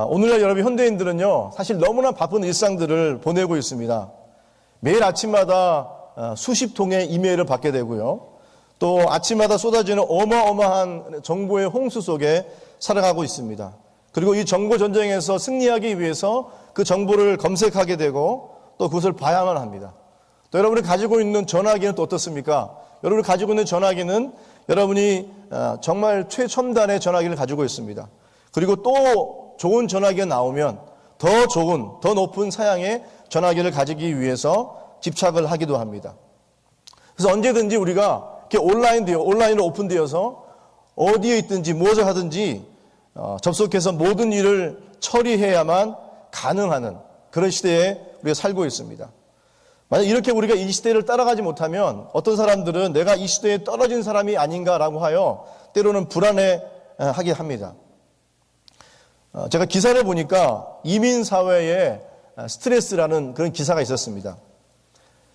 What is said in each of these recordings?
오늘날 여러분 현대인들은요, 사실 너무나 바쁜 일상들을 보내고 있습니다. 매일 아침마다 수십 통의 이메일을 받게 되고요. 또 아침마다 쏟아지는 어마어마한 정보의 홍수 속에 살아가고 있습니다. 그리고 이 정보 전쟁에서 승리하기 위해서 그 정보를 검색하게 되고 또 그것을 봐야만 합니다. 또 여러분이 가지고 있는 전화기는 또 어떻습니까? 여러분이 가지고 있는 전화기는 여러분이 정말 최첨단의 전화기를 가지고 있습니다. 그리고 또 좋은 전화기가 나오면 더 좋은, 더 높은 사양의 전화기를 가지기 위해서 집착을 하기도 합니다. 그래서 언제든지 우리가 이렇게 온라인으로 오픈되어서 어디에 있든지 무엇을 하든지 접속해서 모든 일을 처리해야만 가능한 그런 시대에 우리가 살고 있습니다. 만약 이렇게 우리가 이 시대를 따라가지 못하면 어떤 사람들은 내가 이 시대에 떨어진 사람이 아닌가라고 하여 때로는 불안해하게 합니다. 제가 기사를 보니까 이민사회의 스트레스라는 그런 기사가 있었습니다.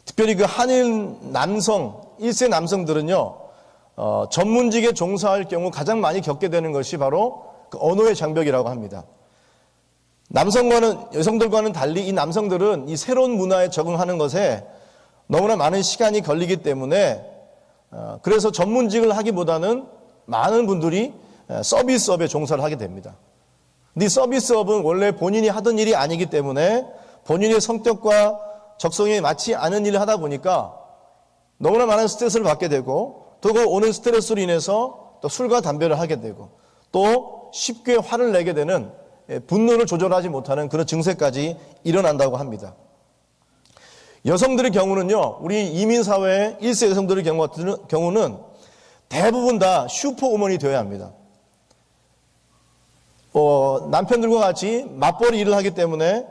특별히 그 한인 남성, 1세 남성들은요, 전문직에 종사할 경우 가장 많이 겪게 되는 것이 바로 그 언어의 장벽이라고 합니다. 여성들과는 달리 이 남성들은 이 새로운 문화에 적응하는 것에 너무나 많은 시간이 걸리기 때문에 그래서 전문직을 하기보다는 많은 분들이 서비스업에 종사를 하게 됩니다. 근데 이 서비스업은 원래 본인이 하던 일이 아니기 때문에 본인의 성격과 적성에 맞지 않은 일을 하다 보니까 너무나 많은 스트레스를 받게 되고 또 그 오는 스트레스로 인해서 또 술과 담배를 하게 되고 또 쉽게 화를 내게 되는 분노를 조절하지 못하는 그런 증세까지 일어난다고 합니다. 여성들의 경우는요, 우리 이민사회의 1세 여성들의 경우는 대부분 다 슈퍼우먼이 되어야 합니다. 남편들과 같이 맞벌이 일을 하기 때문에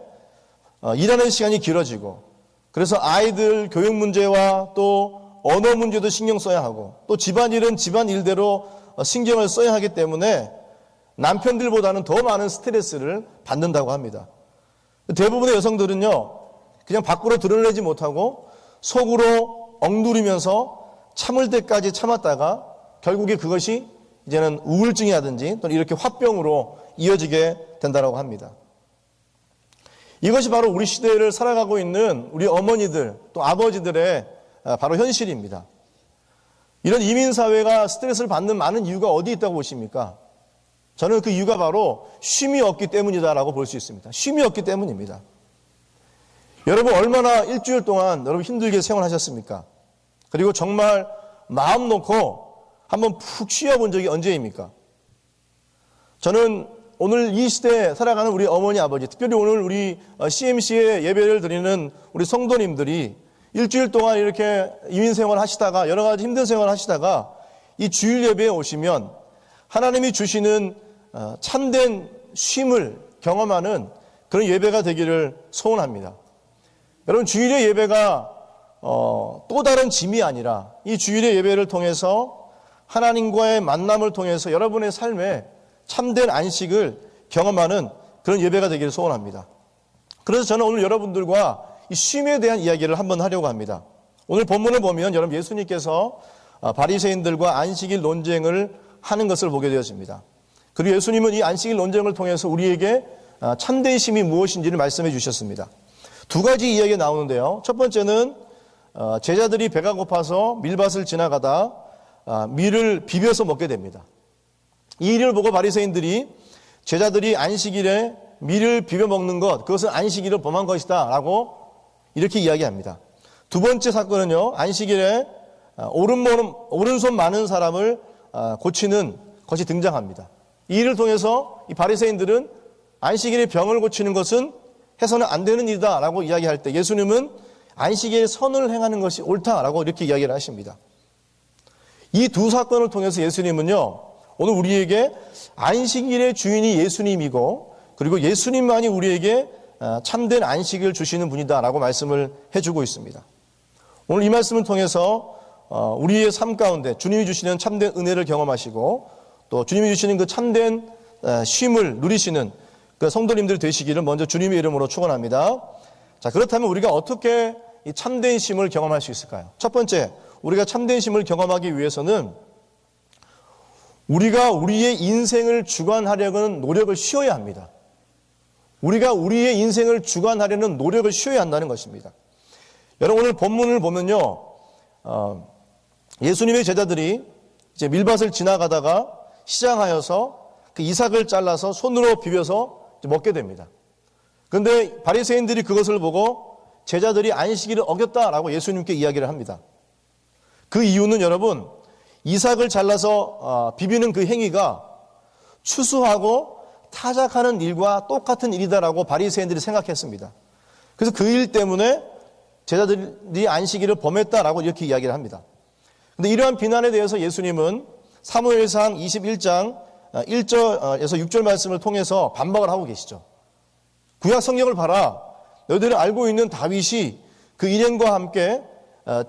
일하는 시간이 길어지고 그래서 아이들 교육 문제와 또 언어 문제도 신경 써야 하고 또 집안일은 집안일대로 신경을 써야 하기 때문에 남편들보다는 더 많은 스트레스를 받는다고 합니다. 대부분의 여성들은요, 그냥 밖으로 드러내지 못하고 속으로 억누르면서 참을 때까지 참았다가 결국에 그것이 이제는 우울증이라든지 또는 이렇게 화병으로 이어지게 된다고 합니다. 이것이 바로 우리 시대를 살아가고 있는 우리 어머니들 또 아버지들의 바로 현실입니다. 이런 이민사회가 스트레스를 받는 많은 이유가 어디 있다고 보십니까? 저는 그 이유가 바로 쉼이 없기 때문이다라고 볼 수 있습니다. 쉼이 없기 때문입니다. 여러분 얼마나 일주일 동안 여러분 힘들게 생활하셨습니까? 그리고 정말 마음 놓고 한번 푹 쉬어본 적이 언제입니까? 저는 오늘 이 시대에 살아가는 우리 어머니 아버지, 특별히 오늘 우리 CMC에 예배를 드리는 우리 성도님들이 일주일 동안 이렇게 이민생활 하시다가 여러 가지 힘든 생활 하시다가 이 주일 예배에 오시면 하나님이 주시는 참된 쉼을 경험하는 그런 예배가 되기를 소원합니다. 여러분 주일의 예배가 또 다른 짐이 아니라 이 주일의 예배를 통해서 하나님과의 만남을 통해서 여러분의 삶에 참된 안식을 경험하는 그런 예배가 되기를 소원합니다. 그래서 저는 오늘 여러분들과 이 쉼에 대한 이야기를 한번 하려고 합니다. 오늘 본문을 보면 여러분 예수님께서 바리새인들과 안식일 논쟁을 하는 것을 보게 되었습니다. 그리고 예수님은 이 안식일 논쟁을 통해서 우리에게 참된 쉼이 무엇인지를 말씀해 주셨습니다. 두 가지 이야기가 나오는데요. 첫 번째는 제자들이 배가 고파서 밀밭을 지나가다 밀을 비벼서 먹게 됩니다. 이 일을 보고 바리새인들이 제자들이 안식일에 밀을 비벼 먹는 것, 그것은 안식일을 범한 것이다 라고 이렇게 이야기합니다. 두 번째 사건은요, 안식일에 오른손 많은 사람을 고치는 것이 등장합니다. 이 일을 통해서 이 바리새인들은 안식일에 병을 고치는 것은 해서는 안 되는 일이다 라고 이야기할 때 예수님은 안식일에 선을 행하는 것이 옳다라고 이렇게 이야기를 하십니다. 이 두 사건을 통해서 예수님은요, 오늘 우리에게 안식일의 주인이 예수님이고 그리고 예수님만이 우리에게 참된 안식을 주시는 분이다라고 말씀을 해주고 있습니다. 오늘 이 말씀을 통해서 우리의 삶 가운데 주님이 주시는 참된 은혜를 경험하시고 또 주님이 주시는 그 참된 쉼을 누리시는 그 성도님들 되시기를 먼저 주님의 이름으로 축원합니다. 자, 그렇다면 우리가 어떻게 이 참된 쉼을 경험할 수 있을까요? 첫 번째, 우리가 참된 쉼을 경험하기 위해서는 우리가 우리의 인생을 주관하려는 노력을 쉬어야 합니다. 우리가 우리의 인생을 주관하려는 노력을 쉬어야 한다는 것입니다. 여러분 오늘 본문을 보면요, 예수님의 제자들이 이제 밀밭을 지나가다가 시장하여서 그 이삭을 잘라서 손으로 비벼서 먹게 됩니다. 그런데 바리새인들이 그것을 보고 제자들이 안식일을 어겼다라고 예수님께 이야기를 합니다. 그 이유는 여러분, 이삭을 잘라서 비비는 그 행위가 추수하고 타작하는 일과 똑같은 일이다라고 바리새인들이 생각했습니다. 그래서 그 일 때문에 제자들이 안식일을 범했다라고 이렇게 이야기를 합니다. 그런데 이러한 비난에 대해서 예수님은 사무엘상 21장 1절에서 6절 말씀을 통해서 반박을 하고 계시죠. 구약 성경을 봐라. 너희들이 알고 있는 다윗이 그 일행과 함께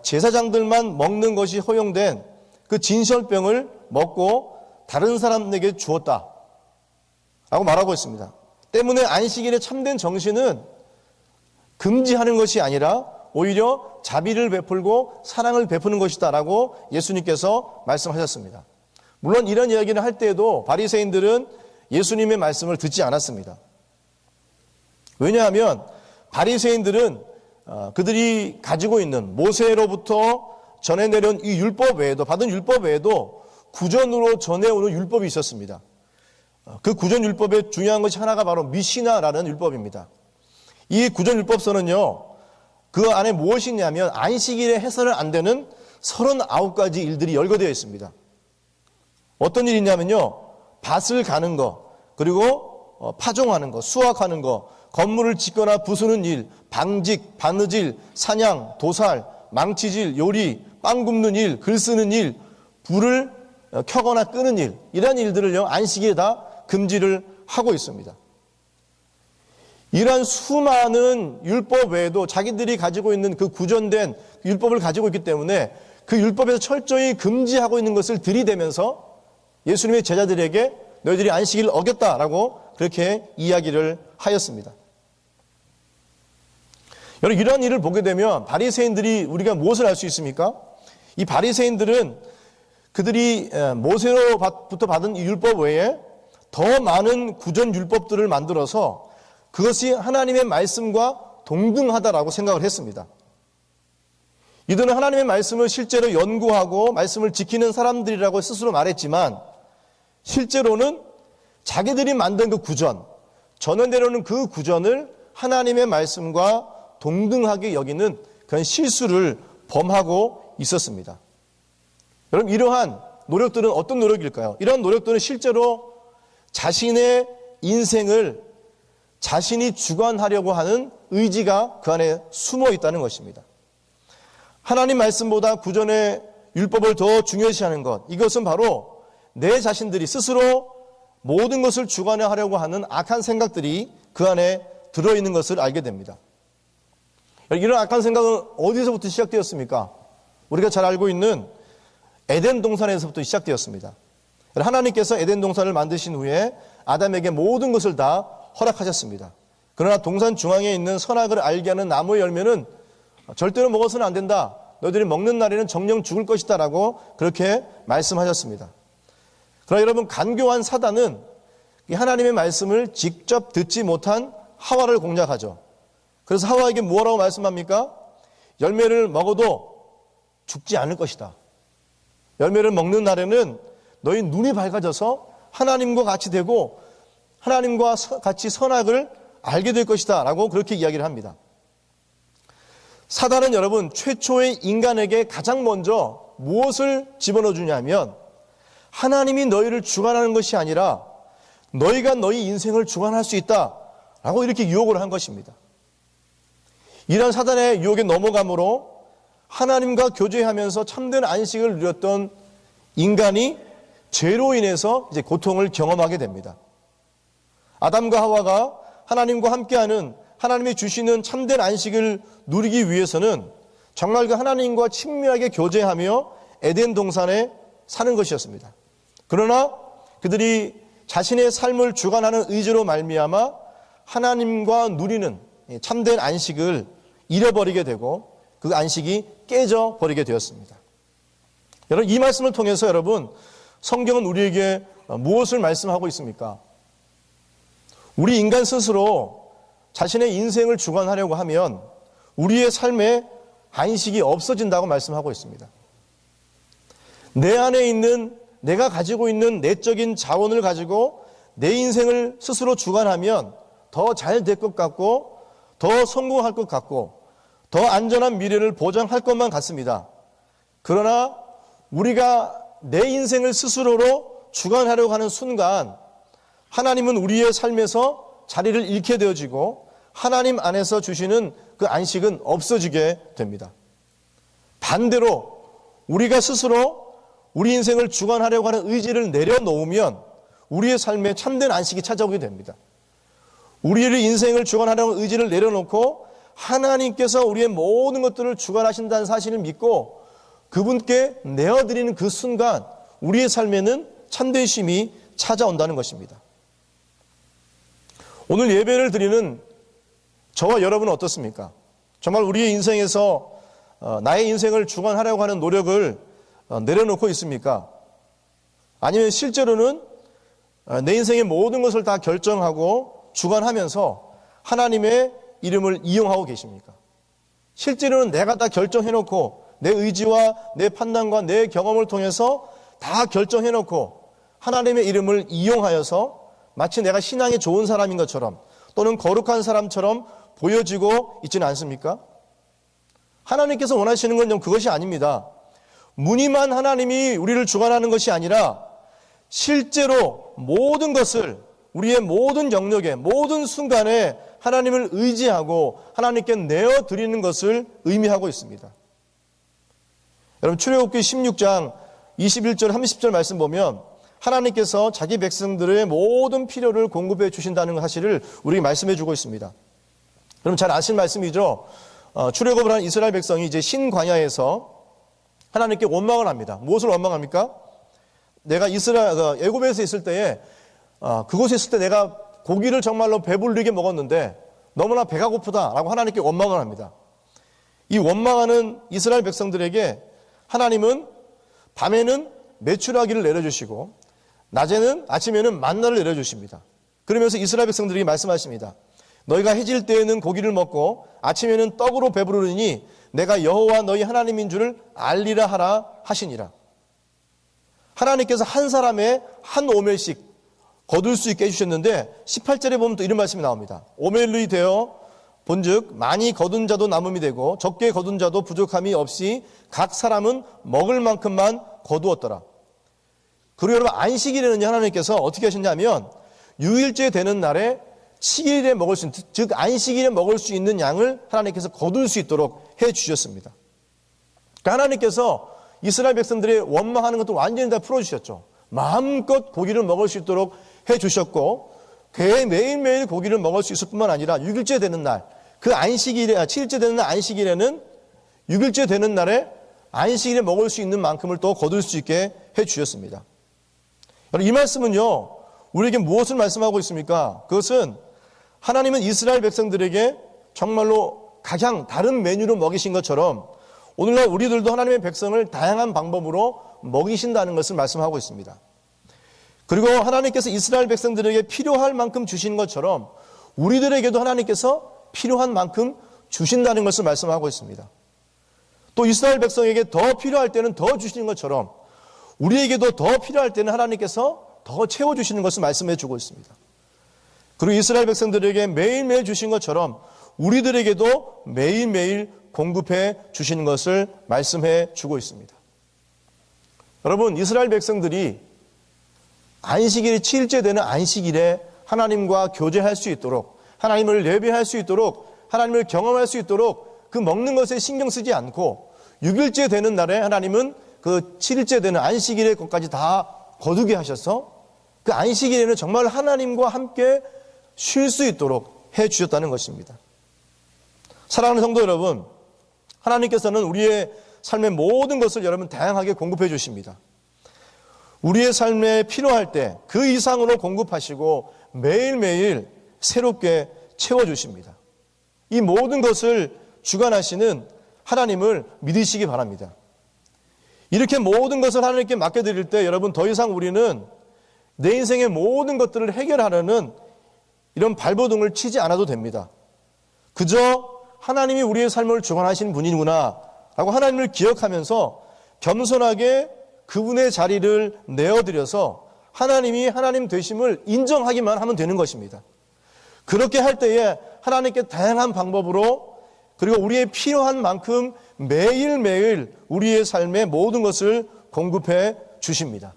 제사장들만 먹는 것이 허용된 그 진설병을 먹고 다른 사람에게 주었다 라고 말하고 있습니다. 때문에 안식일의 참된 정신은 금지하는 것이 아니라 오히려 자비를 베풀고 사랑을 베푸는 것이다 라고 예수님께서 말씀하셨습니다. 물론 이런 이야기를 할 때에도 바리새인들은 예수님의 말씀을 듣지 않았습니다. 왜냐하면 바리새인들은 그들이 가지고 있는 모세로부터 전해 내려온 이 율법 외에도, 받은 율법 외에도 구전으로 전해오는 율법이 있었습니다. 그 구전 율법의 중요한 것이 하나가 바로 미시나라는 율법입니다. 이 구전 율법서는요, 그 안에 무엇이 있냐면 안식일에 해서는 안 되는 39가지 일들이 열거되어 있습니다. 어떤 일이 있냐면요, 밭을 가는 거, 그리고 파종하는 거, 수확하는 거, 건물을 짓거나 부수는 일, 방직, 바느질, 사냥, 도살, 망치질, 요리, 빵 굽는 일, 글 쓰는 일, 불을 켜거나 끄는 일, 이런 일들을요, 안식일에 다 금지를 하고 있습니다. 이러한 수많은 율법 외에도 자기들이 가지고 있는 그 구전된 율법을 가지고 있기 때문에 그 율법에서 철저히 금지하고 있는 것을 들이대면서 예수님의 제자들에게 너희들이 안식일을 어겼다라고 그렇게 이야기를 하였습니다. 여러분, 이런 일을 보게 되면 바리새인들이 우리가 무엇을 알 수 있습니까? 이 바리새인들은 그들이 모세로부터 받은 이 율법 외에 더 많은 구전 율법들을 만들어서 그것이 하나님의 말씀과 동등하다라고 생각을 했습니다. 이들은 하나님의 말씀을 실제로 연구하고 말씀을 지키는 사람들이라고 스스로 말했지만 실제로는 자기들이 만든 그 구전, 전해내려오는 그 구전을 하나님의 말씀과 동등하게 여기는 그런 실수를 범하고 있었습니다. 여러분, 이러한 노력들은 어떤 노력일까요? 이러한 노력들은 실제로 자신의 인생을 자신이 주관하려고 하는 의지가 그 안에 숨어 있다는 것입니다. 하나님 말씀보다 구전의 율법을 더 중요시하는 것, 이것은 바로 내 자신들이 스스로 모든 것을 주관하려고 하는 악한 생각들이 그 안에 들어있는 것을 알게 됩니다. 이런 악한 생각은 어디서부터 시작되었습니까? 우리가 잘 알고 있는 에덴 동산에서부터 시작되었습니다. 하나님께서 에덴 동산을 만드신 후에 아담에게 모든 것을 다 허락하셨습니다. 그러나 동산 중앙에 있는 선악을 알게 하는 나무의 열매는 절대로 먹어서는 안 된다. 너희들이 먹는 날에는 정령 죽을 것이다 라고 그렇게 말씀하셨습니다. 그러나 여러분, 간교한 사단은 하나님의 말씀을 직접 듣지 못한 하와를 공략하죠. 그래서 하와에게 뭐라고 말씀합니까? 열매를 먹어도 죽지 않을 것이다. 열매를 먹는 날에는 너희 눈이 밝아져서 하나님과 같이 되고 하나님과 같이 선악을 알게 될 것이다 라고 그렇게 이야기를 합니다. 사단은 여러분, 최초의 인간에게 가장 먼저 무엇을 집어넣어 주냐면 하나님이 너희를 주관하는 것이 아니라 너희가 너희 인생을 주관할 수 있다 라고 이렇게 유혹을 한 것입니다. 이런 사단의 유혹에 넘어감으로 하나님과 교제하면서 참된 안식을 누렸던 인간이 죄로 인해서 이제 고통을 경험하게 됩니다. 아담과 하와가 하나님과 함께하는, 하나님이 주시는 참된 안식을 누리기 위해서는 정말 그 하나님과 친밀하게 교제하며 에덴 동산에 사는 것이었습니다. 그러나 그들이 자신의 삶을 주관하는 의지로 말미암아 하나님과 누리는 참된 안식을 잃어버리게 되고 그 안식이 깨져버리게 되었습니다. 여러분, 이 말씀을 통해서 여러분, 성경은 우리에게 무엇을 말씀하고 있습니까? 우리 인간 스스로 자신의 인생을 주관하려고 하면 우리의 삶에 안식이 없어진다고 말씀하고 있습니다. 내 안에 있는, 내가 가지고 있는 내적인 자원을 가지고 내 인생을 스스로 주관하면 더 잘 될 것 같고 더 성공할 것 같고 더 안전한 미래를 보장할 것만 같습니다. 그러나 우리가 내 인생을 스스로로 주관하려고 하는 순간 하나님은 우리의 삶에서 자리를 잃게 되어지고 하나님 안에서 주시는 그 안식은 없어지게 됩니다. 반대로 우리가 스스로 우리 인생을 주관하려고 하는 의지를 내려놓으면 우리의 삶에 참된 안식이 찾아오게 됩니다. 우리의 인생을 주관하려고 하는 의지를 내려놓고 하나님께서 우리의 모든 것들을 주관하신다는 사실을 믿고 그분께 내어드리는 그 순간 우리의 삶에는 참된 쉼이 찾아온다는 것입니다. 오늘 예배를 드리는 저와 여러분은 어떻습니까? 정말 우리의 인생에서 나의 인생을 주관하려고 하는 노력을 내려놓고 있습니까? 아니면 실제로는 내 인생의 모든 것을 다 결정하고 주관하면서 하나님의 이름을 이용하고 계십니까? 실제로는 내가 다 결정해놓고 내 의지와 내 판단과 내 경험을 통해서 다 결정해놓고 하나님의 이름을 이용하여서 마치 내가 신앙이 좋은 사람인 것처럼 또는 거룩한 사람처럼 보여지고 있지는 않습니까? 하나님께서 원하시는 건 좀 그것이 아닙니다. 무늬만 하나님이 우리를 주관하는 것이 아니라 실제로 모든 것을 우리의 모든 영역에 모든 순간에 하나님을 의지하고 하나님께 내어드리는 것을 의미하고 있습니다. 여러분 출애굽기 16장 21절 30절 말씀 보면 하나님께서 자기 백성들의 모든 필요를 공급해 주신다는 사실을 우리에게 말씀해 주고 있습니다. 여러분 잘 아시는 말씀이죠. 출애굽을 한 이스라엘 백성이 이제 신광야에서 하나님께 원망을 합니다. 무엇을 원망합니까? 내가 애굽에서 있을 때에 그곳에 있을 때 내가 고기를 정말로 배불리게 먹었는데 너무나 배가 고프다라고 하나님께 원망을 합니다. 이 원망하는 이스라엘 백성들에게 하나님은 밤에는 메추라기를 내려주시고 낮에는 아침에는 만나를 내려주십니다. 그러면서 이스라엘 백성들에게 말씀하십니다. 너희가 해질 때에는 고기를 먹고 아침에는 떡으로 배부르니 내가 여호와 너희 하나님인 줄을 알리라 하라 하시니라. 하나님께서 한 사람의 한 오멜씩 거둘 수 있게 해주셨는데 18절에 보면 또 이런 말씀이 나옵니다. 오멜이 되어 본즉 많이 거둔 자도 남음이 되고 적게 거둔 자도 부족함이 없이 각 사람은 먹을 만큼만 거두었더라. 그리고 여러분 안식일에는 하나님께서 어떻게 하셨냐면 6일째 되는 날에 7일에 먹을 수 있는, 즉 안식일에 먹을 수 있는 양을 하나님께서 거둘 수 있도록 해주셨습니다. 그러니까 하나님께서 이스라엘 백성들의 원망하는 것도 완전히 다 풀어주셨죠. 마음껏 고기를 먹을 수 있도록 해주셨고 매일매일 고기를 먹을 수 있을 뿐만 아니라 6일째 되는 날, 그 안식일에 7일째 되는 날 안식일에는 6일째 되는 날에 안식일에 먹을 수 있는 만큼을 또 거둘 수 있게 해주셨습니다. 이 말씀은요 우리에게 무엇을 말씀하고 있습니까? 그것은 하나님은 이스라엘 백성들에게 정말로 가장 다른 메뉴로 먹이신 것처럼 오늘날 우리들도 하나님의 백성을 다양한 방법으로 먹이신다는 것을 말씀하고 있습니다. 그리고 하나님께서 이스라엘 백성들에게 필요할 만큼 주신 것처럼 우리들에게도 하나님께서 필요한 만큼 주신다는 것을 말씀하고 있습니다. 또 이스라엘 백성에게 더 필요할 때는 더 주시는 것처럼 우리에게도 더 필요할 때는 하나님께서 더 채워주시는 것을 말씀해 주고 있습니다. 그리고 이스라엘 백성들에게 매일매일 주신 것처럼 우리들에게도 매일매일 공급해 주시는 것을 말씀해 주고 있습니다. 여러분 이스라엘 백성들이 안식일이 7일째 되는 안식일에 하나님과 교제할 수 있도록 하나님을 예배할 수 있도록 하나님을 경험할 수 있도록 그 먹는 것에 신경 쓰지 않고 6일째 되는 날에 하나님은 그 7일째 되는 안식일의 것까지 다 거두게 하셔서 그 안식일에는 정말 하나님과 함께 쉴 수 있도록 해 주셨다는 것입니다. 사랑하는 성도 여러분, 하나님께서는 우리의 삶의 모든 것을 여러분 다양하게 공급해 주십니다. 우리의 삶에 필요할 때 그 이상으로 공급하시고 매일매일 새롭게 채워주십니다. 이 모든 것을 주관하시는 하나님을 믿으시기 바랍니다. 이렇게 모든 것을 하나님께 맡겨드릴 때 여러분 더 이상 우리는 내 인생의 모든 것들을 해결하려는 이런 발버둥을 치지 않아도 됩니다. 그저 하나님이 우리의 삶을 주관하신 분이구나 라고 하나님을 기억하면서 겸손하게 그분의 자리를 내어드려서 하나님이 하나님 되심을 인정하기만 하면 되는 것입니다. 그렇게 할 때에 하나님께 다양한 방법으로 그리고 우리의 필요한 만큼 매일매일 우리의 삶의 모든 것을 공급해 주십니다.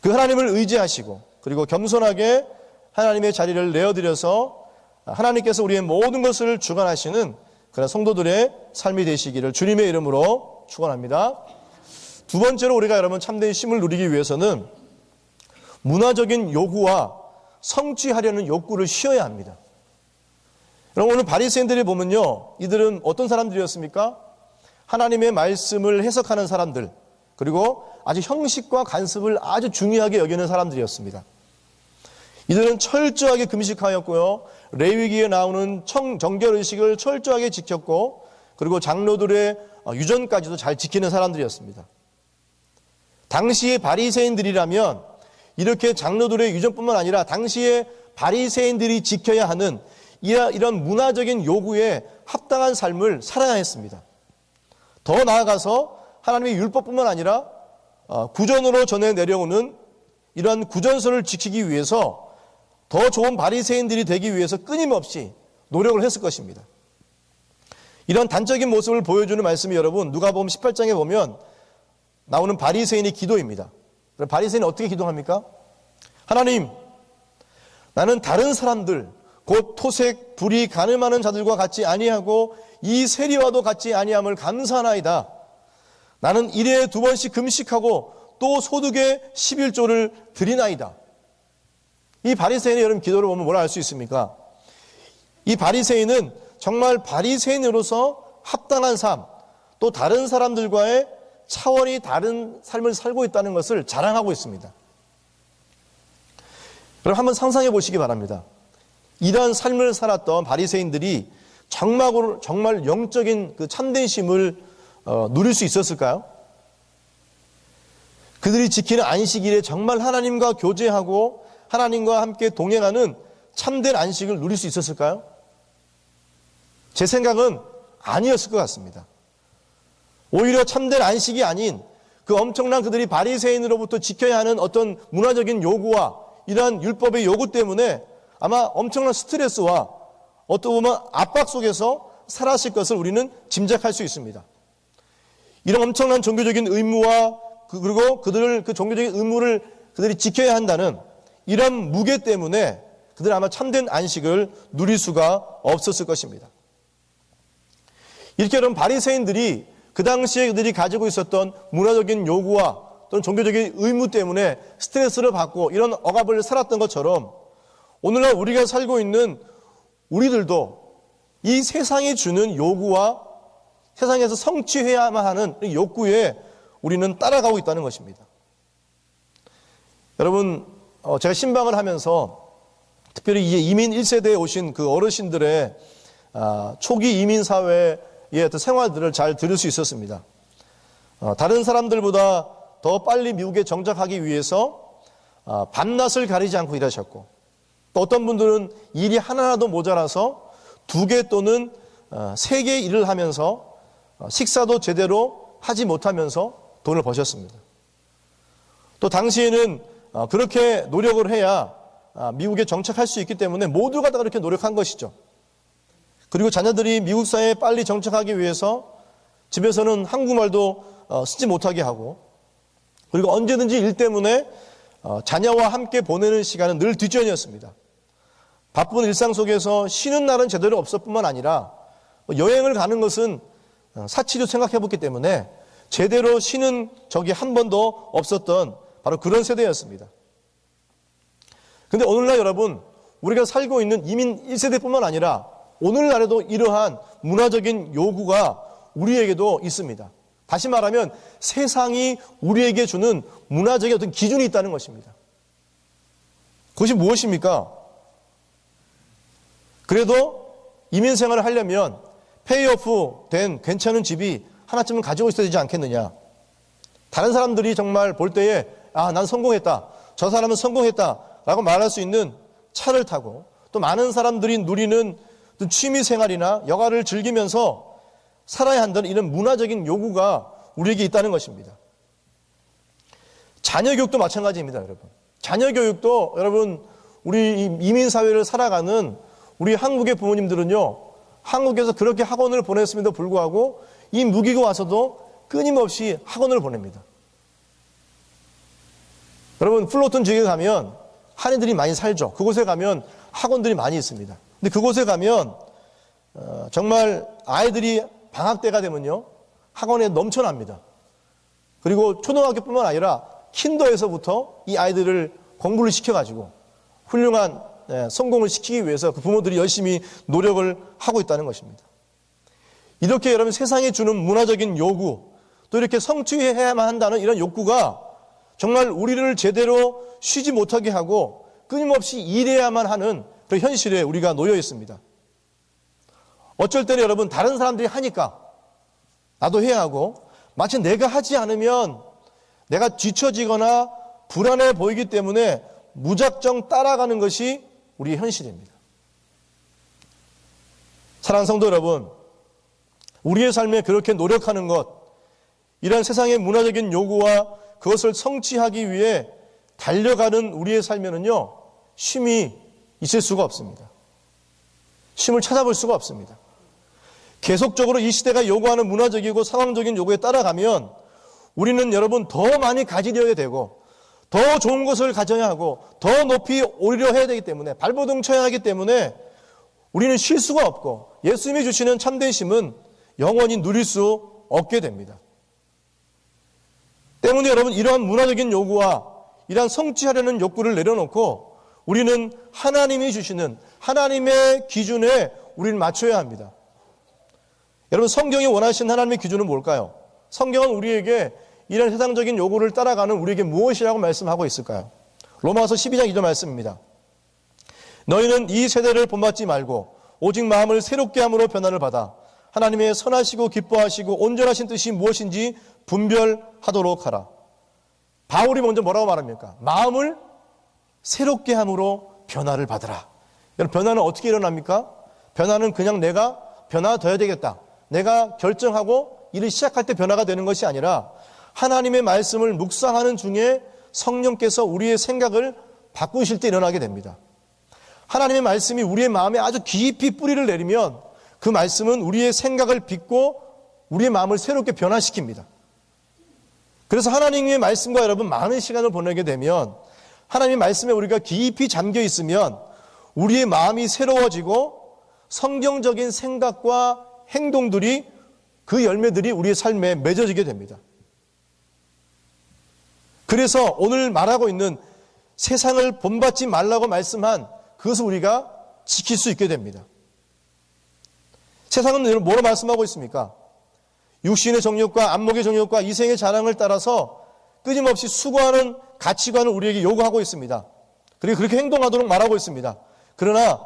그 하나님을 의지하시고 그리고 겸손하게 하나님의 자리를 내어드려서 하나님께서 우리의 모든 것을 주관하시는 그런 성도들의 삶이 되시기를 주님의 이름으로 축원합니다. 두 번째로 우리가 여러분 참된 쉼을 누리기 위해서는 문화적인 요구와 성취하려는 욕구를 쉬어야 합니다. 여러분 오늘 바리새인들이 보면요, 이들은 어떤 사람들이었습니까? 하나님의 말씀을 해석하는 사람들, 그리고 아주 형식과 간습을 아주 중요하게 여기는 사람들이었습니다. 이들은 철저하게 금식하였고요, 레위기에 나오는 정결의식을 철저하게 지켰고, 그리고 장로들의 유전까지도 잘 지키는 사람들이었습니다. 당시의 바리새인들이라면 이렇게 장로들의 유전뿐만 아니라 당시의 바리새인들이 지켜야 하는 이런 문화적인 요구에 합당한 삶을 살아야 했습니다. 더 나아가서 하나님의 율법뿐만 아니라 구전으로 전해 내려오는 이러한 구전서를 지키기 위해서 더 좋은 바리새인들이 되기 위해서 끊임없이 노력을 했을 것입니다. 이런 단적인 모습을 보여주는 말씀이 여러분 누가복음 18장에 보면 나오는 바리새인의 기도입니다. 바리새인이 어떻게 기도합니까? 하나님, 나는 다른 사람들 곧 토색, 불의, 간음하는 자들과 같이 아니하고 이 세리와도 같이 아니함을 감사하나이다. 나는 일에 2번씩 금식하고 또 소득의 11조를 드리나이다. 이 바리새인의 여러분 기도를 보면 뭐라 할 수 있습니까? 이 바리새인은 정말 바리새인으로서 합당한 삶, 또 다른 사람들과의 차원이 다른 삶을 살고 있다는 것을 자랑하고 있습니다. 여러분 한번 상상해 보시기 바랍니다. 이러한 삶을 살았던 바리새인들이 정말 영적인 그 참된 쉼을 누릴 수 있었을까요? 그들이 지키는 안식일에 정말 하나님과 교제하고 하나님과 함께 동행하는 참된 안식을 누릴 수 있었을까요? 제 생각은 아니었을 것 같습니다. 오히려 참된 안식이 아닌 그 엄청난 그들이 바리새인으로부터 지켜야 하는 어떤 문화적인 요구와 이러한 율법의 요구 때문에 아마 엄청난 스트레스와 어떻게 보면 압박 속에서 살았을 것을 우리는 짐작할 수 있습니다. 이런 엄청난 종교적인 의무와 그리고 그들을 그 종교적인 의무를 그들이 지켜야 한다는 이런 무게 때문에 그들은 아마 참된 안식을 누릴 수가 없었을 것입니다. 이렇게 여러분 바리새인들이 그 당시에 그들이 가지고 있었던 문화적인 요구와 또는 종교적인 의무 때문에 스트레스를 받고 이런 억압을 살았던 것처럼 오늘날 우리가 살고 있는 우리들도 이 세상이 주는 요구와 세상에서 성취해야만 하는 욕구에 우리는 따라가고 있다는 것입니다. 여러분 제가 신방을 하면서 특별히 이제 이민 1세대에 오신 그 어르신들의 초기 이민 사회의 어떤 생활들을 잘 들을 수 있었습니다. 다른 사람들보다 더 빨리 미국에 정착하기 위해서 밤낮을 가리지 않고 일하셨고 또 어떤 분들은 일이 하나라도 모자라서 2개 또는 3개 일을 하면서 식사도 제대로 하지 못하면서 돈을 버셨습니다. 또 당시에는 그렇게 노력을 해야 미국에 정착할 수 있기 때문에 모두가 다 그렇게 노력한 것이죠. 그리고 자녀들이 미국 사회에 빨리 정착하기 위해서 집에서는 한국말도 쓰지 못하게 하고 그리고 언제든지 일 때문에 자녀와 함께 보내는 시간은 늘 뒷전이었습니다. 바쁜 일상 속에서 쉬는 날은 제대로 없을 뿐만 아니라 여행을 가는 것은 사치로 생각해 봤기 때문에 제대로 쉬는 적이 한 번도 없었던 바로 그런 세대였습니다. 그런데 오늘날 여러분 우리가 살고 있는 이민 1세대뿐만 아니라 오늘날에도 이러한 문화적인 요구가 우리에게도 있습니다. 다시 말하면 세상이 우리에게 주는 문화적인 어떤 기준이 있다는 것입니다. 그것이 무엇입니까? 그래도 이민 생활을 하려면 페이오프 된 괜찮은 집이 하나쯤은 가지고 있어야 되지 않겠느냐. 다른 사람들이 정말 볼 때에 난 성공했다. 저 사람은 성공했다. 라고 말할 수 있는 차를 타고 또 많은 사람들이 누리는 취미 생활이나 여가를 즐기면서 살아야 한다는 이런 문화적인 요구가 우리에게 있다는 것입니다. 자녀 교육도 마찬가지입니다, 여러분. 자녀 교육도 여러분, 우리 이민 사회를 살아가는 우리 한국의 부모님들은요, 한국에서 그렇게 학원을 보냈음에도 불구하고 이 무기고 와서도 끊임없이 학원을 보냅니다. 여러분, 플로튼 지역에 가면 한인들이 많이 살죠. 그곳에 가면 학원들이 많이 있습니다. 근데 그곳에 가면 정말 아이들이 방학 때가 되면요, 학원에 넘쳐납니다. 그리고 초등학교뿐만 아니라 킨더에서부터 이 아이들을 공부를 시켜가지고 훌륭한 성공을 시키기 위해서 그 부모들이 열심히 노력을 하고 있다는 것입니다. 이렇게 여러분, 세상에 주는 문화적인 요구, 또 이렇게 성취해야만 한다는 이런 욕구가 정말 우리를 제대로 쉬지 못하게 하고 끊임없이 일해야만 하는 그 현실에 우리가 놓여 있습니다. 어쩔 때는 여러분, 다른 사람들이 하니까 나도 해야 하고, 마치 내가 하지 않으면 내가 지쳐지거나 불안해 보이기 때문에 무작정 따라가는 것이 우리의 현실입니다. 사랑하는 성도 여러분, 우리의 삶에 그렇게 노력하는 것, 이런 세상의 문화적인 요구와 그것을 성취하기 위해 달려가는 우리의 삶에는요, 쉼이 있을 수가 없습니다. 쉼을 찾아볼 수가 없습니다. 계속적으로 이 시대가 요구하는 문화적이고 상황적인 요구에 따라가면 우리는 여러분 더 많이 가지려야 되고 더 좋은 것을 가져야 하고 더 높이 오르려 해야 되기 때문에, 발버둥 쳐야 하기 때문에 우리는 쉴 수가 없고 예수님이 주시는 참된 쉼은 영원히 누릴 수 없게 됩니다. 때문에 여러분, 이러한 문화적인 요구와 이러한 성취하려는 욕구를 내려놓고 우리는 하나님이 주시는 하나님의 기준에 우리를 맞춰야 합니다. 여러분, 성경이 원하시는 하나님의 기준은 뭘까요? 성경은 우리에게 이런 세상적인 요구를 따라가는 우리에게 무엇이라고 말씀하고 있을까요? 로마서 12장 2절 말씀입니다. 너희는 이 세대를 본받지 말고 오직 마음을 새롭게 함으로 변화를 받아 하나님의 선하시고 기뻐하시고 온전하신 뜻이 무엇인지 분별하도록 하라. 바울이 먼저 뭐라고 말합니까? 마음을 새롭게 함으로 변화를 받으라. 여러분, 변화는 어떻게 일어납니까? 변화는 그냥 내가 변화되어야 되겠다, 내가 결정하고 일을 시작할 때 변화가 되는 것이 아니라 하나님의 말씀을 묵상하는 중에 성령께서 우리의 생각을 바꾸실 때 일어나게 됩니다. 하나님의 말씀이 우리의 마음에 아주 깊이 뿌리를 내리면 그 말씀은 우리의 생각을 빚고 우리의 마음을 새롭게 변화시킵니다. 그래서 하나님의 말씀과 여러분 많은 시간을 보내게 되면, 하나님의 말씀에 우리가 깊이 잠겨 있으면 우리의 마음이 새로워지고 성경적인 생각과 행동들이, 그 열매들이 우리의 삶에 맺어지게 됩니다. 그래서 오늘 말하고 있는 세상을 본받지 말라고 말씀한 그것을 우리가 지킬 수 있게 됩니다. 세상은 뭐로 말씀하고 있습니까? 육신의 정욕과 안목의 정욕과 이생의 자랑을 따라서 끊임없이 수고하는 가치관을 우리에게 요구하고 있습니다. 그리고 그렇게 행동하도록 말하고 있습니다. 그러나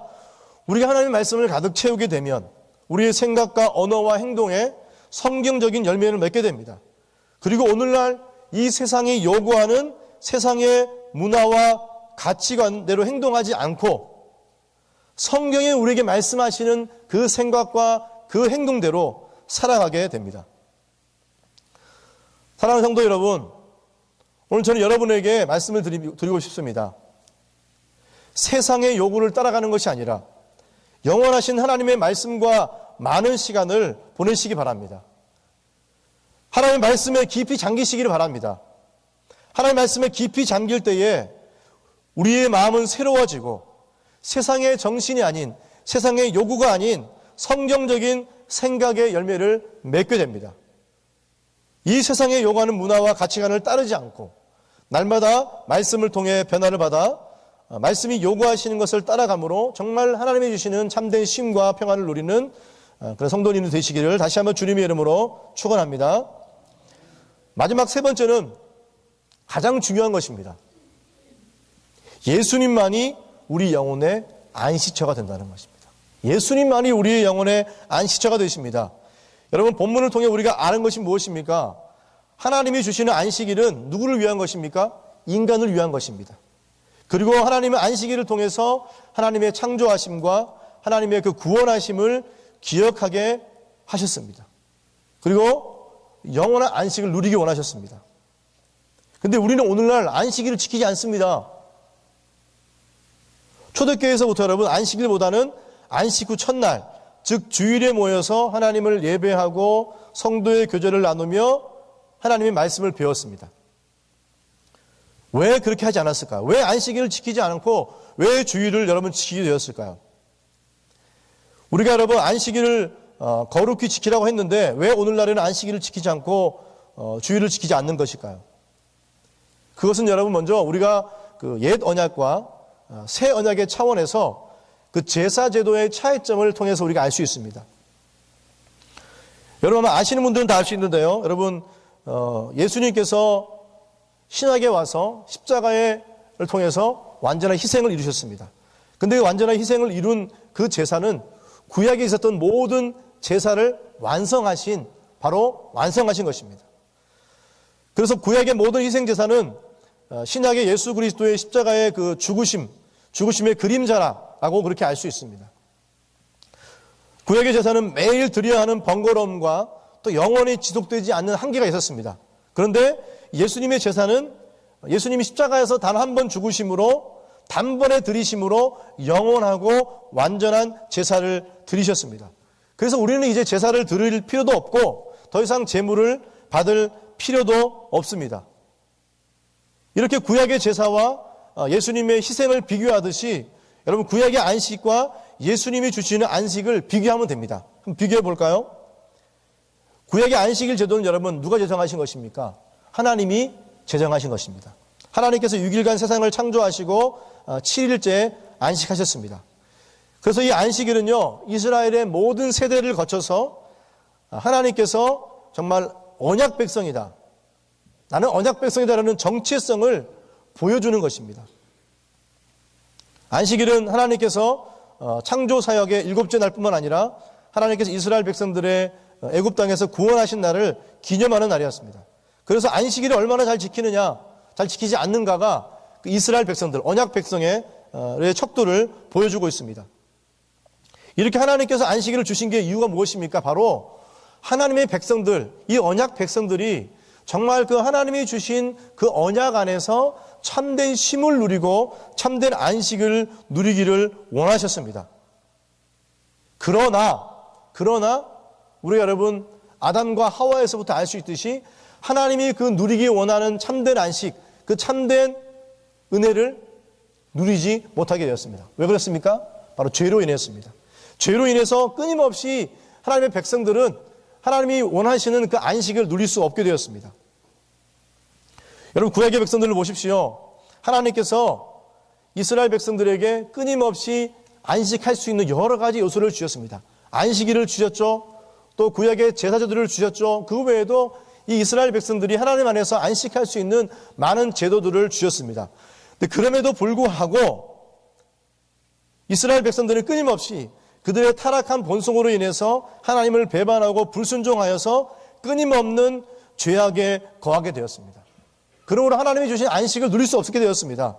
우리가 하나님의 말씀을 가득 채우게 되면 우리의 생각과 언어와 행동에 성경적인 열매를 맺게 됩니다. 그리고 오늘날 이 세상이 요구하는 세상의 문화와 가치관대로 행동하지 않고 성경이 우리에게 말씀하시는 그 생각과 그 행동대로 살아가게 됩니다. 사랑하는 성도 여러분, 오늘 저는 여러분에게 말씀을 드리고 싶습니다. 세상의 요구를 따라가는 것이 아니라 영원하신 하나님의 말씀과 많은 시간을 보내시기 바랍니다. 하나님의 말씀에 깊이 잠기시기를 바랍니다. 하나님의 말씀에 깊이 잠길 때에 우리의 마음은 새로워지고 세상의 정신이 아닌, 세상의 요구가 아닌 성경적인 생각의 열매를 맺게 됩니다. 이 세상에 요구하는 문화와 가치관을 따르지 않고 날마다 말씀을 통해 변화를 받아 말씀이 요구하시는 것을 따라감으로 정말 하나님이 주시는 참된 쉼과 평안을 누리는 그런 성도님들 되시기를 다시 한번 주님의 이름으로 축원합니다. 마지막 세 번째는 가장 중요한 것입니다. 예수님만이 우리 영혼의 안식처가 된다는 것입니다. 예수님만이 우리의 영혼의 안식처가 되십니다. 여러분, 본문을 통해 우리가 아는 것이 무엇입니까? 하나님이 주시는 안식일은 누구를 위한 것입니까? 인간을 위한 것입니다. 그리고 하나님의 안식일을 통해서 하나님의 창조하심과 하나님의 그 구원하심을 기억하게 하셨습니다. 그리고 영원한 안식을 누리기 원하셨습니다. 근데 우리는 오늘날 안식일을 지키지 않습니다. 초대교회에서부터 여러분 안식일보다는 안식 후 첫날, 즉 주일에 모여서 하나님을 예배하고 성도의 교제를 나누며 하나님의 말씀을 배웠습니다. 왜 그렇게 하지 않았을까요? 왜 안식일을 지키지 않고 왜 주일을 여러분 지키게 되었을까요? 우리가 여러분 안식일을 거룩히 지키라고 했는데 왜 오늘날에는 안식일을 지키지 않고 주일을 지키지 않는 것일까요? 그것은 여러분 먼저 우리가 그 옛 언약과 새 언약의 차원에서 그 제사 제도의 차이점을 통해서 우리가 알 수 있습니다. 여러분 아마 아시는 분들은 다 알 수 있는데요. 여러분 예수님께서 신약에 와서 십자가를 통해서 완전한 희생을 이루셨습니다. 근데 그 완전한 희생을 이룬 그 제사는 구약에 있었던 모든 제사를 바로 완성하신 것입니다. 그래서 구약의 모든 희생 제사는 신약의 예수 그리스도의 십자가의 그 죽으심의 그림자라고 그렇게 알 수 있습니다. 구약의 제사는 매일 드려야 하는 번거로움과 또 영원히 지속되지 않는 한계가 있었습니다. 그런데 예수님의 제사는 예수님이 십자가에서 단 한 번 죽으심으로 단번에 드리심으로 영원하고 완전한 제사를 드리셨습니다. 그래서 우리는 이제 제사를 드릴 필요도 없고 더 이상 제물을 받을 필요도 없습니다. 이렇게 구약의 제사와 예수님의 희생을 비교하듯이 여러분 구약의 안식과 예수님이 주시는 안식을 비교하면 됩니다. 한번 비교해 볼까요? 구약의 안식일 제도는 여러분 누가 제정하신 것입니까? 하나님이 제정하신 것입니다. 하나님께서 6일간 세상을 창조하시고 7일째 안식하셨습니다. 그래서 이 안식일은요 이스라엘의 모든 세대를 거쳐서 하나님께서 정말 언약 백성이다, 나는 언약 백성이다라는 정체성을 보여주는 것입니다. 안식일은 하나님께서 창조 사역의 7째 날뿐만 아니라 하나님께서 이스라엘 백성들의 애굽 땅에서 구원하신 날을 기념하는 날이었습니다. 그래서 안식일을 얼마나 잘 지키느냐, 잘 지키지 않는가가 그 이스라엘 백성들, 언약 백성의 척도를 보여주고 있습니다. 이렇게 하나님께서 안식일을 주신 게 이유가 무엇입니까? 바로 하나님의 백성들, 이 언약 백성들이 정말 그 하나님이 주신 그 언약 안에서 참된 쉼을 누리고 참된 안식을 누리기를 원하셨습니다. 그러나 우리 여러분 아담과 하와에서부터 알 수 있듯이 하나님이 그 누리기 원하는 참된 안식, 그 참된 은혜를 누리지 못하게 되었습니다. 왜 그렇습니까? 바로 죄로 인했습니다. 죄로 인해서 끊임없이 하나님의 백성들은 하나님이 원하시는 그 안식을 누릴 수 없게 되었습니다. 여러분 구약의 백성들을 보십시오. 하나님께서 이스라엘 백성들에게 끊임없이 안식할 수 있는 여러 가지 요소를 주셨습니다. 안식일을 주셨죠. 또 구약의 제사제도를 주셨죠. 그 외에도 이 이스라엘 백성들이 하나님 안에서 안식할 수 있는 많은 제도들을 주셨습니다. 근데 그럼에도 불구하고 이스라엘 백성들은 끊임없이 그들의 타락한 본성으로 인해서 하나님을 배반하고 불순종하여서 끊임없는 죄악에 거하게 되었습니다. 그러므로 하나님이 주신 안식을 누릴 수 없게 되었습니다.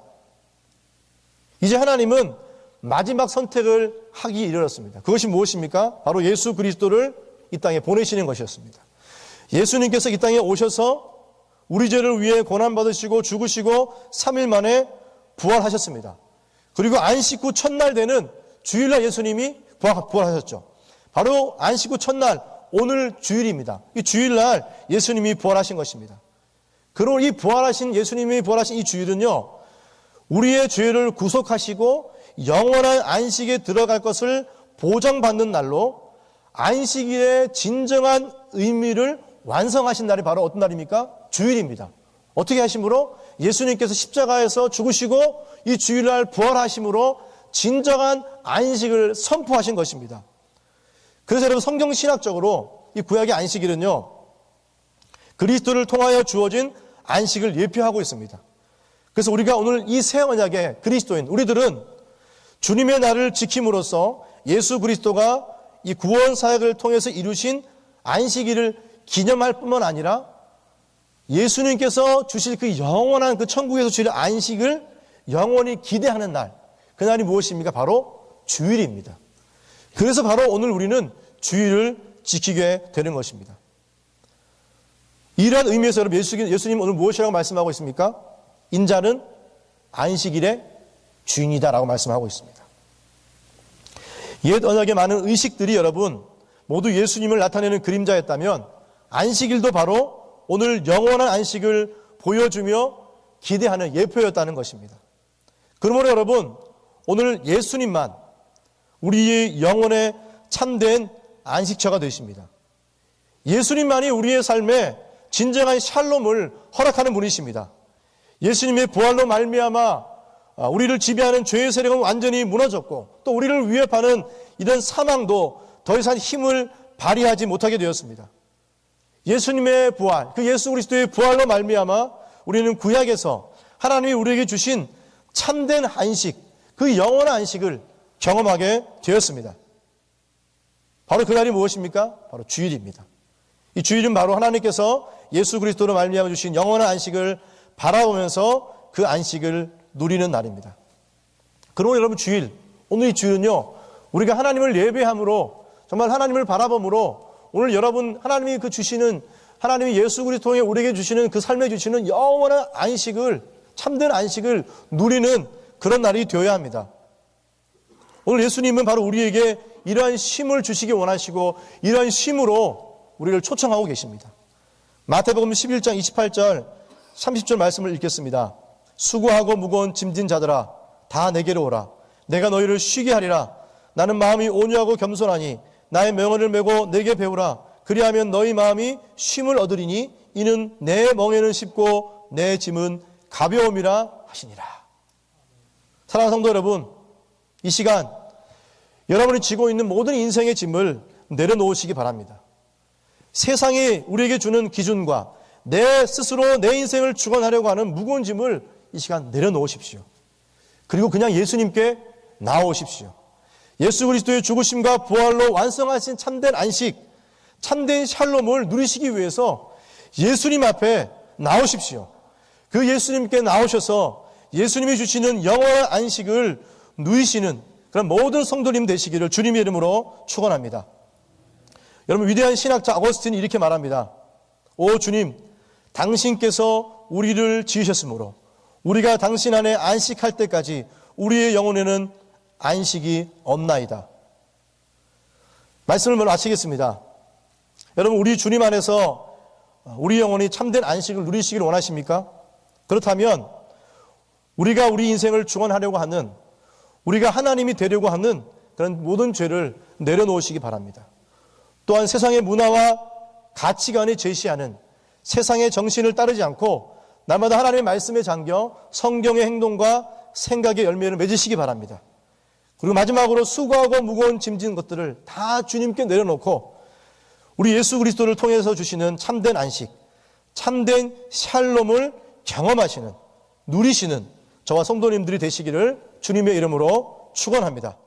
이제 하나님은 마지막 선택을 하기 이르렀습니다. 그것이 무엇입니까? 바로 예수 그리스도를 이 땅에 보내시는 것이었습니다. 예수님께서 이 땅에 오셔서 우리 죄를 위해 고난받으시고 죽으시고 3일 만에 부활하셨습니다. 그리고 안식 후 첫날 되는 주일날 예수님이 부활하셨죠. 바로 안식 후 첫날, 오늘 주일입니다. 이 주일날 예수님이 부활하신 것입니다. 그리고 이 부활하신 예수님이 부활하신 이 주일은요, 우리의 죄를 구속하시고 영원한 안식에 들어갈 것을 보장받는 날로 안식일의 진정한 의미를 완성하신 날이 바로 어떤 날입니까? 주일입니다. 어떻게 하심으로? 예수님께서 십자가에서 죽으시고 이 주일날 부활하심으로 진정한 안식을 선포하신 것입니다. 그래서 여러분 성경 신학적으로 이 구약의 안식일은요, 그리스도를 통하여 주어진 안식을 예표하고 있습니다. 그래서 우리가 오늘 이 새 언약의 그리스도인 우리들은 주님의 날을 지킴으로써 예수 그리스도가 이 구원 사역을 통해서 이루신 안식일을 기념할 뿐만 아니라 예수님께서 주실 그 영원한 그 천국에서 주실 안식을 영원히 기대하는 날, 그날이 무엇입니까? 바로 주일입니다. 그래서 바로 오늘 우리는 주일을 지키게 되는 것입니다. 이러한 의미에서 여러분 예수님 오늘 무엇이라고 말씀하고 있습니까? 인자는 안식일의 주인이다라고 말씀하고 있습니다. 옛 언약의 많은 의식들이 여러분 모두 예수님을 나타내는 그림자였다면 안식일도 바로 오늘 영원한 안식을 보여주며 기대하는 예표였다는 것입니다. 그러므로 여러분 오늘 예수님만 우리의 영혼의 참된 안식처가 되십니다. 예수님만이 우리의 삶에 진정한 샬롬을 허락하는 분이십니다. 예수님의 부활로 말미암아 우리를 지배하는 죄의 세력은 완전히 무너졌고 또 우리를 위협하는 이런 사망도 더 이상 힘을 발휘하지 못하게 되었습니다. 예수님의 부활, 그 예수 그리스도의 부활로 말미암아 우리는 구약에서 하나님이 우리에게 주신 참된 안식, 그 영원한 안식을 경험하게 되었습니다. 바로 그날이 무엇입니까? 바로 주일입니다. 이 주일은 바로 하나님께서 예수 그리스도로 말미암아 주신 영원한 안식을 바라보면서 그 안식을 누리는 날입니다. 그러므로 여러분 주일, 오늘 이 주일은요 우리가 하나님을 예배함으로 정말 하나님을 바라봄으로 오늘 여러분 하나님이 그 주시는 하나님이 예수 그리스도 통해 우리에게 주시는 그 삶에 주시는 영원한 안식을 참된 안식을 누리는 그런 날이 되어야 합니다. 오늘 예수님은 바로 우리에게 이러한 쉼을 주시기 원하시고 이러한 쉼으로 우리를 초청하고 계십니다. 마태복음 11장 28절 30절 말씀을 읽겠습니다. 수고하고 무거운 짐진 자들아 다 내게로 오라. 내가 너희를 쉬게 하리라. 나는 마음이 온유하고 겸손하니 나의 명언을 메고 내게 배우라. 그리하면 너희 마음이 쉼을 얻으리니 이는 내 멍에는 쉽고 내 짐은 가벼움이라 하시니라. 사랑하는 성도 여러분, 이 시간 여러분이 지고 있는 모든 인생의 짐을 내려놓으시기 바랍니다. 세상이 우리에게 주는 기준과 내 스스로 내 인생을 주관하려고 하는 무거운 짐을 이 시간 내려놓으십시오. 그리고 그냥 예수님께 나오십시오. 예수 그리스도의 죽으심과 부활로 완성하신 참된 안식, 참된 샬롬을 누리시기 위해서 예수님 앞에 나오십시오. 그 예수님께 나오셔서 예수님이 주시는 영원한 안식을 누리시는 그런 모든 성도님 되시기를 주님의 이름으로 축원합니다. 여러분 위대한 신학자 아거스틴이 이렇게 말합니다. 오 주님, 당신께서 우리를 지으셨으므로 우리가 당신 안에 안식할 때까지 우리의 영혼에는 안식이 없나이다. 말씀을 마치겠습니다. 여러분 우리 주님 안에서 우리 영혼이 참된 안식을 누리시기를 원하십니까? 그렇다면 우리가 우리 인생을 주관하려고 하는 우리가 하나님이 되려고 하는 그런 모든 죄를 내려놓으시기 바랍니다. 또한 세상의 문화와 가치관이 제시하는 세상의 정신을 따르지 않고 날마다 하나님의 말씀에 잠겨 성경의 행동과 생각의 열매를 맺으시기 바랍니다. 그리고 마지막으로 수고하고 무거운 짐진 것들을 다 주님께 내려놓고 우리 예수 그리스도를 통해서 주시는 참된 안식, 참된 샬롬을 경험하시는, 누리시는 저와 성도님들이 되시기를 주님의 이름으로 축원합니다.